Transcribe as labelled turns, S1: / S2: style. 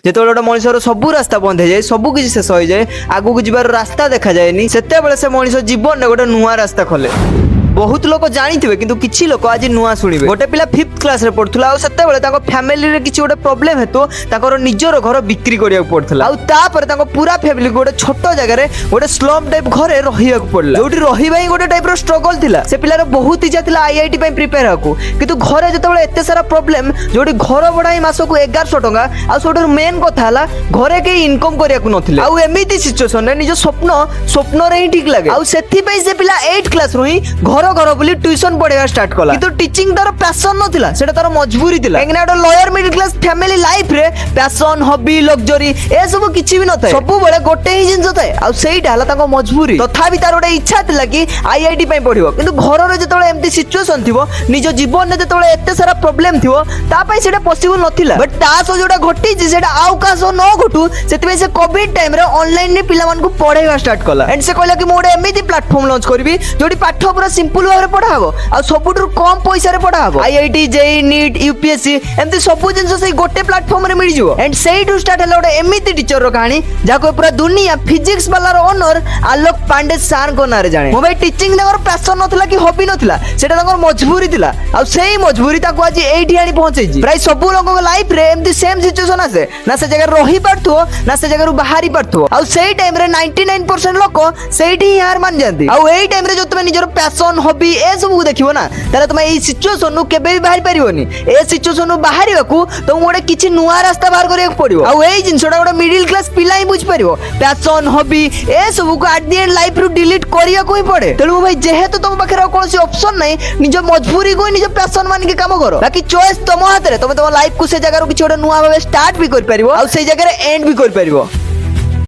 S1: যেতବେଳେ গোটে মଣିষর সবু রাস্তা বন্ধ হয়ে যায়, সবু কিছু শেষ হয়ে যায়, আগুক যাবার রাস্তা দেখা যায়নি, সেতবেলে সে মনিষ জীবনে গোটে নূয়া রাস্তা খোলে। बहुत लोक जानिथिबे किंतु किछि लोक आज नुआ शुणिबे। गोटे पिला 5th क्लास रे पढुथला आ सेतेबेले ताको फैमिली रे किछि गोटे प्रॉब्लम हेतु ताकर निजर घर बिक्री करिया पड़थला। आ तापर ताको पूरा फैमिली गोटे छोट जगह रे गोटे स्लम टाइप घरे रहिया पड़ला, जोटी रहिबा ही गोटे टाइप रो स्ट्रगल थिला। से पिलार बहुत इच्छा थिला आईआईटी पई प्रिपेयर हाकू, किंतु घरे जतबेले एते सारा प्रॉब्लम, जोटी घर भडाई मासको 1100 टका, आ सोटर मेन कथा हला घरे के इनकम करिया को नथिले। आ एमिति सिचुएशन रे निज स्वप्न रे ही ठीक लागे। आ सेथि पई से पिला 8th क्लास रो ही घर घर बोली ट्यूशन पढ़ेगा स्टार्ट कला, किंतु टीचिंग तार पैशन नथिला, सेटा तार मजबूरी थिला। काहेकि ना lower middle class family life रे पैशन हॉबी लग्जरी ए सब किछि भी नथाय, सब बेले गोटे ही जिंस थाए। आ सेइटा हला ताको मजबूरी, तथापि तार गोटे इच्छा थिला कि आईआईटी पई पढिबो, किंतु घर रे जतबेले एम्ति सिचुएशन थिबो, निज जीवन रे जतबेले एते सारा प्रॉब्लम थिबो, ता पई सेटा पॉसिबल नथिला। बट तासो जोटा घटी जे सेटा आउ कासो न घटू, सेति पई से कोविड टाइम रे ऑनलाइन रे पिला मान को पढेगा स्टार्ट कला। एंड से कहला कि मो गोटे एमिति प्लेटफॉर्म लॉन्च करबी जोटी पाठ पूरा सिंपल भाबरे पढ़ा हबो आ सबुठु कम पैसा रे पढ़ा हबो। आईआईटी जेई नीट यूपीएससी एम्ति सब जिंस से गोटे प्लेटफॉर्म रे मिल जिवो। एंड सेइटु स्टार्ट हला गोटे एमिति टीचर रो कहानी जाको पूरा दुनिया फिजिक्स वाला रो ओनर आलोक पांडे सर को नारे जाने। मो भाई टीचिंग नगर पैशन नथिला कि हॉबी नथिला, सेटा नगर मजबूरी थिला। आ सेही मजबूरी ताको आज एठी आनी पहुंचै जी। प्राय सब लोगो लाइफ रे एम्ति सेम सिचुएशन आसे, ना से जगह रही पारथो ना से जगह बाहरी पारथो। आ सेही टाइम रे 99% लोक सेठी ही हार मान जांती। आ एही टाइम रे जो तुमे निजर पैशन हॉबी ए सब देखिबो ना, ताले तुमे एई सिचुएशन नु केबे भी बाहर परिबोनी। ए सिचुएशन नु बाहरिबाकू तो मोडे किछि नुवा रास्ता बाहर करिया पड़िबो। आ एई जिंसडा गोटे मिडिल क्लास पिला ही बुझ परिबो, पैशन हॉबी ए सब को एट द एंड लाइफ रु डिलीट करिया को ही पड़े। तेनु भाई जेहेतु तुम पाखरे कोनोसी ऑप्शन नै, निज मजबूरी को निज पैशन मान के काम करो, बाकी चॉइस तुम हाथ रे। तुम लाइफ को से जगह रु किछि गोटे नुवा भाबे स्टार्ट भी कर परिबो आ से जगह रे एंड भी कर परिबो।